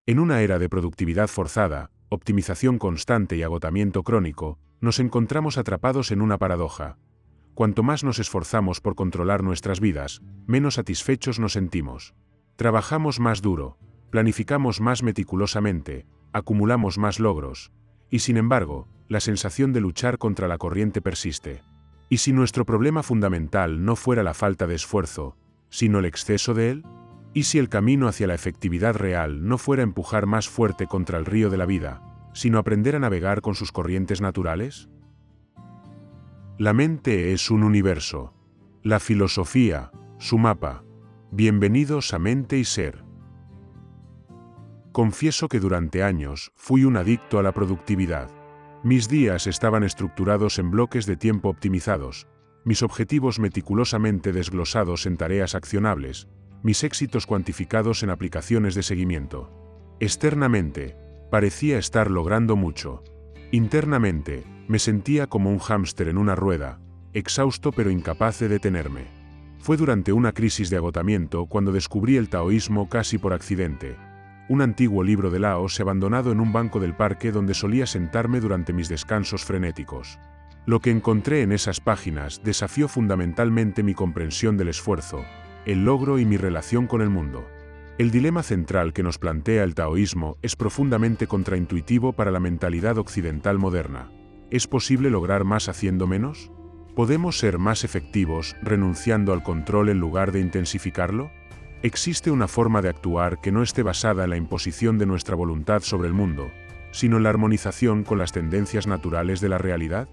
En una era de productividad forzada, optimización constante y agotamiento crónico, nos encontramos atrapados en una paradoja. Cuanto más nos esforzamos por controlar nuestras vidas, menos satisfechos nos sentimos. Trabajamos más duro, planificamos más meticulosamente, acumulamos más logros, y sin embargo, la sensación de luchar contra la corriente persiste. ¿Y si nuestro problema fundamental no fuera la falta de esfuerzo, sino el exceso de él? ¿Y si el camino hacia la efectividad real no fuera empujar más fuerte contra el río de la vida, sino aprender a navegar con sus corrientes naturales? La mente es un universo. La filosofía, su mapa. Bienvenidos a Mente y Ser. Confieso que durante años fui un adicto a la productividad. Mis días estaban estructurados en bloques de tiempo optimizados, mis objetivos meticulosamente desglosados en tareas accionables, mis éxitos cuantificados en aplicaciones de seguimiento. Externamente, parecía estar logrando mucho. Internamente, me sentía como un hámster en una rueda, exhausto pero incapaz de detenerme. Fue durante una crisis de agotamiento cuando descubrí el taoísmo casi por accidente. Un antiguo libro de Lao abandonado en un banco del parque donde solía sentarme durante mis descansos frenéticos. Lo que encontré en esas páginas desafió fundamentalmente mi comprensión del esfuerzo, el logro y mi relación con el mundo. El dilema central que nos plantea el taoísmo es profundamente contraintuitivo para la mentalidad occidental moderna. ¿Es posible lograr más haciendo menos? ¿Podemos ser más efectivos renunciando al control en lugar de intensificarlo? ¿Existe una forma de actuar que no esté basada en la imposición de nuestra voluntad sobre el mundo, sino en la armonización con las tendencias naturales de la realidad?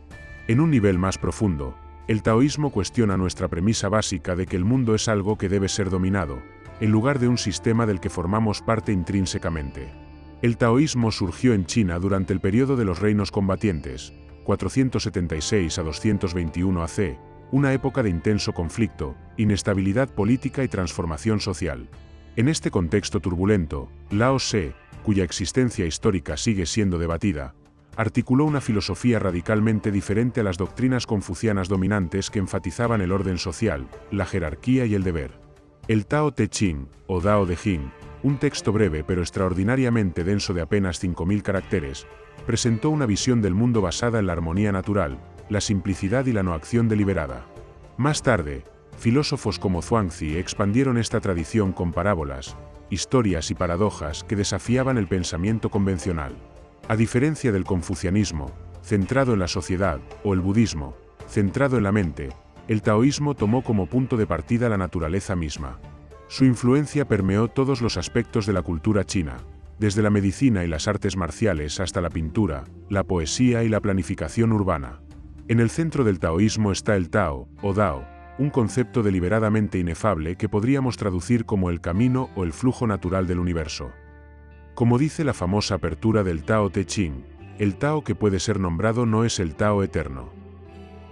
En un nivel más profundo, el taoísmo cuestiona nuestra premisa básica de que el mundo es algo que debe ser dominado, en lugar de un sistema del que formamos parte intrínsecamente. El taoísmo surgió en China durante el periodo de los reinos combatientes, 476 a 221 AC, una época de intenso conflicto, inestabilidad política y transformación social. En este contexto turbulento, Lao Tse, cuya existencia histórica sigue siendo debatida, articuló una filosofía radicalmente diferente a las doctrinas confucianas dominantes que enfatizaban el orden social, la jerarquía y el deber. El Tao Te Ching, o Dao de Jing, un texto breve pero extraordinariamente denso de apenas 5000 caracteres, presentó una visión del mundo basada en la armonía natural, la simplicidad y la no acción deliberada. Más tarde, filósofos como Zhuangzi expandieron esta tradición con parábolas, historias y paradojas que desafiaban el pensamiento convencional. A diferencia del confucianismo, centrado en la sociedad, o el budismo, centrado en la mente, el taoísmo tomó como punto de partida la naturaleza misma. Su influencia permeó todos los aspectos de la cultura china, desde la medicina y las artes marciales hasta la pintura, la poesía y la planificación urbana. En el centro del taoísmo está el Tao, o Dao, un concepto deliberadamente inefable que podríamos traducir como el camino o el flujo natural del universo. Como dice la famosa apertura del Tao Te Ching, el Tao que puede ser nombrado no es el Tao eterno.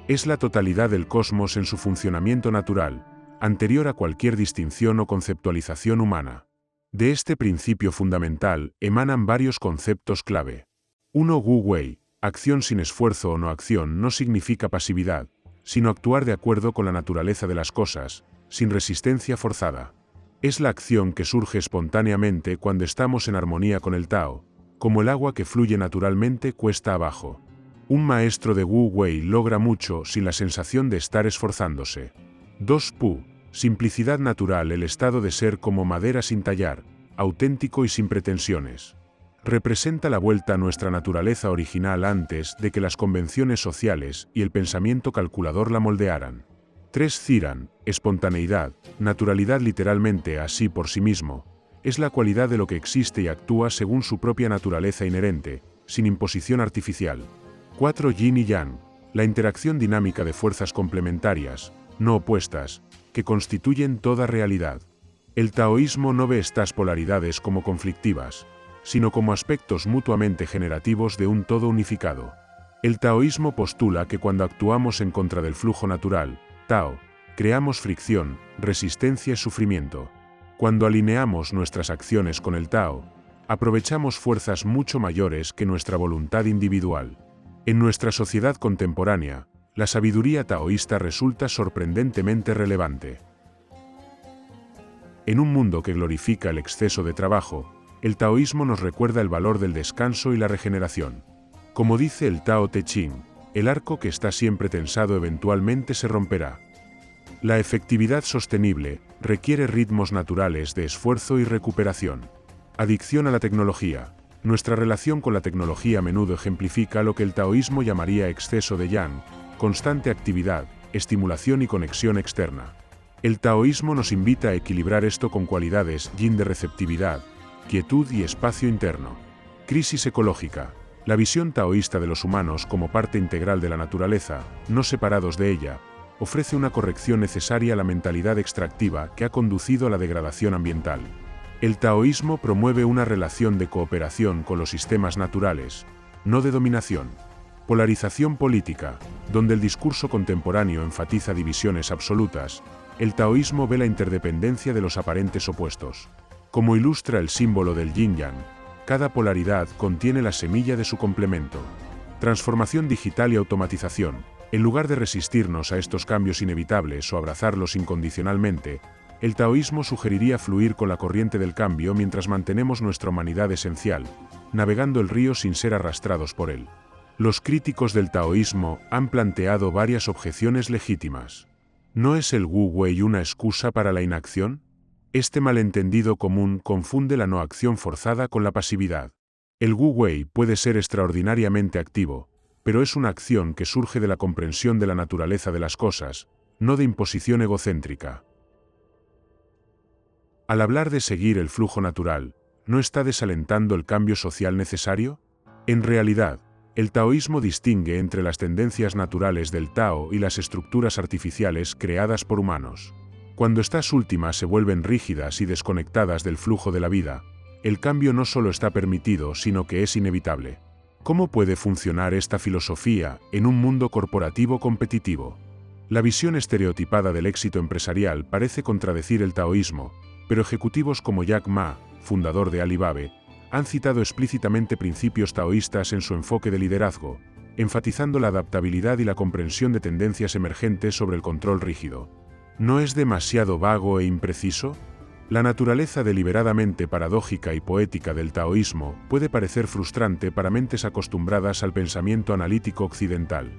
Es la totalidad del cosmos en su funcionamiento natural, anterior a cualquier distinción o conceptualización humana. De este principio fundamental emanan varios conceptos clave. 1. Wu Wei, acción sin esfuerzo o no acción no significa pasividad, sino actuar de acuerdo con la naturaleza de las cosas, sin resistencia forzada. Es la acción que surge espontáneamente cuando estamos en armonía con el Tao, como el agua que fluye naturalmente cuesta abajo. Un maestro de Wu Wei logra mucho sin la sensación de estar esforzándose. 2. Pu, simplicidad natural, el estado de ser como madera sin tallar, auténtico y sin pretensiones. Representa la vuelta a nuestra naturaleza original antes de que las convenciones sociales y el pensamiento calculador la moldearan. 3. Ziran, espontaneidad, naturalidad literalmente así por sí mismo, es la cualidad de lo que existe y actúa según su propia naturaleza inherente, sin imposición artificial. 4. Yin y Yang, la interacción dinámica de fuerzas complementarias, no opuestas, que constituyen toda realidad. El taoísmo no ve estas polaridades como conflictivas, sino como aspectos mutuamente generativos de un todo unificado. El taoísmo postula que cuando actuamos en contra del flujo natural, Tao, creamos fricción, resistencia y sufrimiento. Cuando alineamos nuestras acciones con el Tao, aprovechamos fuerzas mucho mayores que nuestra voluntad individual. En nuestra sociedad contemporánea, la sabiduría taoísta resulta sorprendentemente relevante. En un mundo que glorifica el exceso de trabajo, el taoísmo nos recuerda el valor del descanso y la regeneración. Como dice el Tao Te Ching, el arco que está siempre tensado eventualmente se romperá. La efectividad sostenible requiere ritmos naturales de esfuerzo y recuperación. Adicción a la tecnología. Nuestra relación con la tecnología a menudo ejemplifica lo que el taoísmo llamaría exceso de yang, constante actividad, estimulación y conexión externa. El taoísmo nos invita a equilibrar esto con cualidades yin de receptividad, quietud y espacio interno. Crisis ecológica. La visión taoísta de los humanos como parte integral de la naturaleza, no separados de ella, ofrece una corrección necesaria a la mentalidad extractiva que ha conducido a la degradación ambiental. El taoísmo promueve una relación de cooperación con los sistemas naturales, no de dominación. Polarización política. Donde el discurso contemporáneo enfatiza divisiones absolutas, el taoísmo ve la interdependencia de los aparentes opuestos. Como ilustra el símbolo del yin-yang, cada polaridad contiene la semilla de su complemento. Transformación digital y automatización. En lugar de resistirnos a estos cambios inevitables o abrazarlos incondicionalmente, el taoísmo sugeriría fluir con la corriente del cambio mientras mantenemos nuestra humanidad esencial, navegando el río sin ser arrastrados por él. Los críticos del taoísmo han planteado varias objeciones legítimas. ¿No es el Wu Wei una excusa para la inacción? Este malentendido común confunde la no acción forzada con la pasividad. El Wu Wei puede ser extraordinariamente activo, pero es una acción que surge de la comprensión de la naturaleza de las cosas, no de imposición egocéntrica. Al hablar de seguir el flujo natural, ¿no está desalentando el cambio social necesario? En realidad, el taoísmo distingue entre las tendencias naturales del Tao y las estructuras artificiales creadas por humanos. Cuando estas últimas se vuelven rígidas y desconectadas del flujo de la vida, el cambio no solo está permitido, sino que es inevitable. ¿Cómo puede funcionar esta filosofía en un mundo corporativo competitivo? La visión estereotipada del éxito empresarial parece contradecir el taoísmo, pero ejecutivos como Jack Ma, fundador de Alibaba, han citado explícitamente principios taoístas en su enfoque de liderazgo, enfatizando la adaptabilidad y la comprensión de tendencias emergentes sobre el control rígido. ¿No es demasiado vago e impreciso? La naturaleza deliberadamente paradójica y poética del taoísmo puede parecer frustrante para mentes acostumbradas al pensamiento analítico occidental.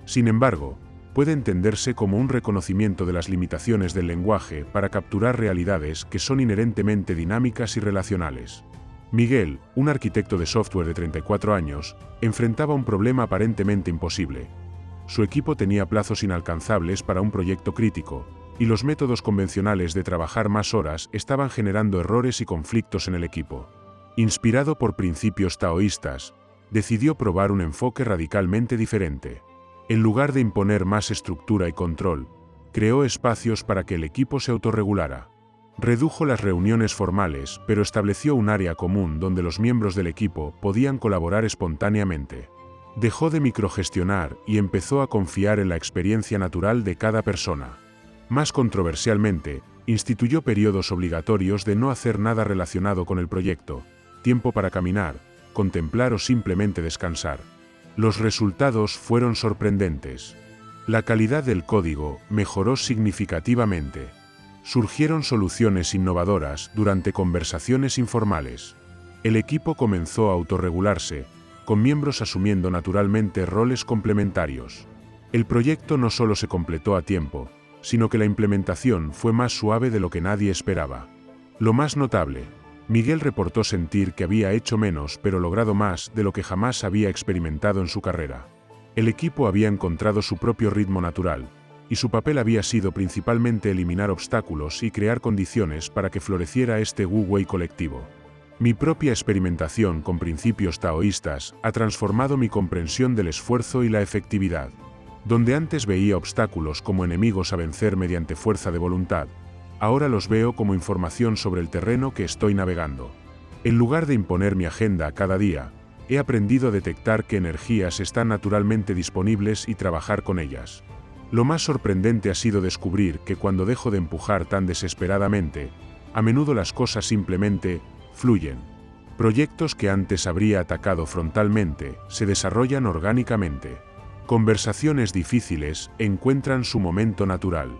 Sin embargo, puede entenderse como un reconocimiento de las limitaciones del lenguaje para capturar realidades que son inherentemente dinámicas y relacionales. Miguel, un arquitecto de software de 34 años, enfrentaba un problema aparentemente imposible. Su equipo tenía plazos inalcanzables para un proyecto crítico, y los métodos convencionales de trabajar más horas estaban generando errores y conflictos en el equipo. Inspirado por principios taoístas, decidió probar un enfoque radicalmente diferente. En lugar de imponer más estructura y control, creó espacios para que el equipo se autorregulara. Redujo las reuniones formales, pero estableció un área común donde los miembros del equipo podían colaborar espontáneamente. Dejó de microgestionar y empezó a confiar en la experiencia natural de cada persona. Más controversialmente, instituyó periodos obligatorios de no hacer nada relacionado con el proyecto, tiempo para caminar, contemplar o simplemente descansar. Los resultados fueron sorprendentes. La calidad del código mejoró significativamente. Surgieron soluciones innovadoras durante conversaciones informales. El equipo comenzó a autorregularse, con miembros asumiendo naturalmente roles complementarios. El proyecto no solo se completó a tiempo, sino que la implementación fue más suave de lo que nadie esperaba. Lo más notable, Miguel reportó sentir que había hecho menos pero logrado más de lo que jamás había experimentado en su carrera. El equipo había encontrado su propio ritmo natural, y su papel había sido principalmente eliminar obstáculos y crear condiciones para que floreciera este Wu Wei colectivo. Mi propia experimentación con principios taoístas ha transformado mi comprensión del esfuerzo y la efectividad. Donde antes veía obstáculos como enemigos a vencer mediante fuerza de voluntad, ahora los veo como información sobre el terreno que estoy navegando. En lugar de imponer mi agenda cada día, he aprendido a detectar qué energías están naturalmente disponibles y trabajar con ellas. Lo más sorprendente ha sido descubrir que cuando dejo de empujar tan desesperadamente, a menudo las cosas simplemente fluyen. Proyectos que antes habría atacado frontalmente se desarrollan orgánicamente. Conversaciones difíciles encuentran su momento natural.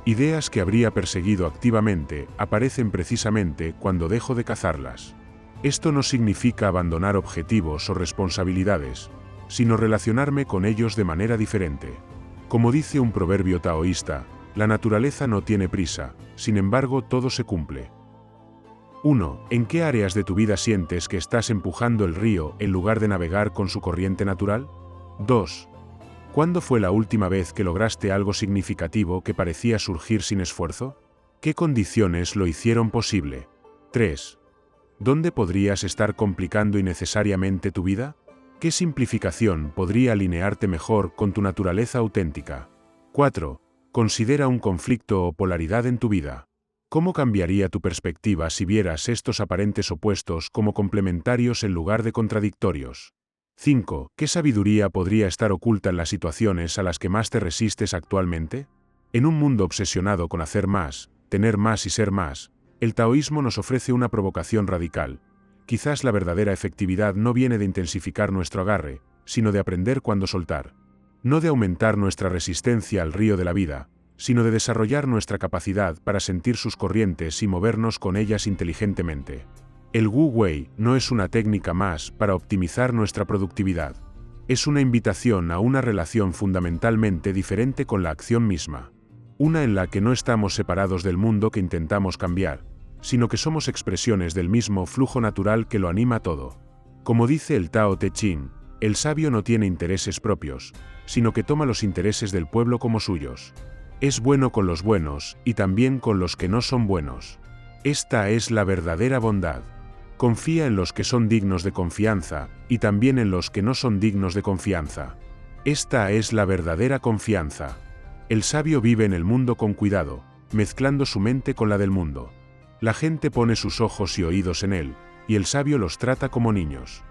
Ideas que habría perseguido activamente aparecen precisamente cuando dejo de cazarlas. Esto no significa abandonar objetivos o responsabilidades, sino relacionarme con ellos de manera diferente. Como dice un proverbio taoísta, la naturaleza no tiene prisa, sin embargo todo se cumple. 1. ¿En qué áreas de tu vida sientes que estás empujando el río en lugar de navegar con su corriente natural? 2. ¿Cuándo fue la última vez que lograste algo significativo que parecía surgir sin esfuerzo? ¿Qué condiciones lo hicieron posible? 3. ¿Dónde podrías estar complicando innecesariamente tu vida? ¿Qué simplificación podría alinearte mejor con tu naturaleza auténtica? 4. Considera un conflicto o polaridad en tu vida. ¿Cómo cambiaría tu perspectiva si vieras estos aparentes opuestos como complementarios en lugar de contradictorios? 5. ¿Qué sabiduría podría estar oculta en las situaciones a las que más te resistes actualmente? En un mundo obsesionado con hacer más, tener más y ser más, el taoísmo nos ofrece una provocación radical. Quizás la verdadera efectividad no viene de intensificar nuestro agarre, sino de aprender cuándo soltar. No de aumentar nuestra resistencia al río de la vida, sino de desarrollar nuestra capacidad para sentir sus corrientes y movernos con ellas inteligentemente. El Wu Wei no es una técnica más para optimizar nuestra productividad. Es una invitación a una relación fundamentalmente diferente con la acción misma. Una en la que no estamos separados del mundo que intentamos cambiar, sino que somos expresiones del mismo flujo natural que lo anima todo. Como dice el Tao Te Ching, el sabio no tiene intereses propios, sino que toma los intereses del pueblo como suyos. Es bueno con los buenos y también con los que no son buenos. Esta es la verdadera bondad. Confía en los que son dignos de confianza y también en los que no son dignos de confianza. Esta es la verdadera confianza. El sabio vive en el mundo con cuidado, mezclando su mente con la del mundo. La gente pone sus ojos y oídos en él, y el sabio los trata como niños.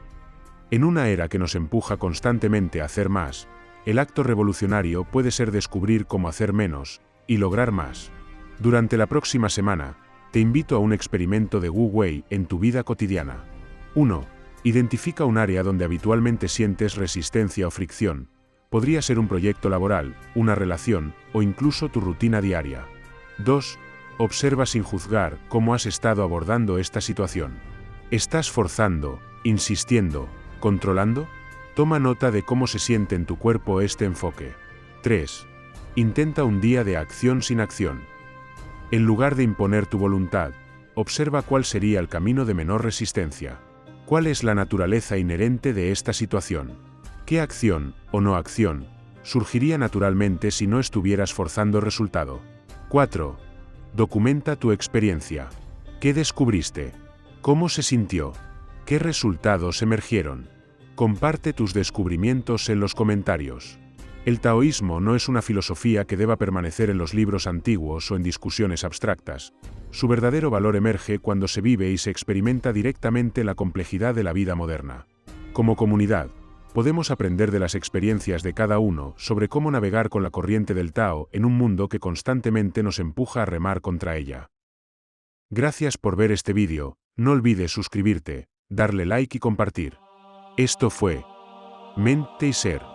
En una era que nos empuja constantemente a hacer más, el acto revolucionario puede ser descubrir cómo hacer menos y lograr más. Durante la próxima semana, te invito a un experimento de Wu Wei en tu vida cotidiana. 1. Identifica un área donde habitualmente sientes resistencia o fricción. Podría ser un proyecto laboral, una relación o incluso tu rutina diaria. 2. Observa sin juzgar cómo has estado abordando esta situación. ¿Estás forzando, insistiendo, controlando? Toma nota de cómo se siente en tu cuerpo este enfoque. 3. Intenta un día de acción sin acción. En lugar de imponer tu voluntad, observa cuál sería el camino de menor resistencia. ¿Cuál es la naturaleza inherente de esta situación? ¿Qué acción, o no acción, surgiría naturalmente si no estuvieras forzando resultado? 4. Documenta tu experiencia. ¿Qué descubriste? ¿Cómo se sintió? ¿Qué resultados emergieron? Comparte tus descubrimientos en los comentarios. El taoísmo no es una filosofía que deba permanecer en los libros antiguos o en discusiones abstractas. Su verdadero valor emerge cuando se vive y se experimenta directamente la complejidad de la vida moderna. Como comunidad, podemos aprender de las experiencias de cada uno sobre cómo navegar con la corriente del Tao en un mundo que constantemente nos empuja a remar contra ella. Gracias por ver este vídeo, no olvides suscribirte, darle like y compartir. Esto fue Mente y Ser.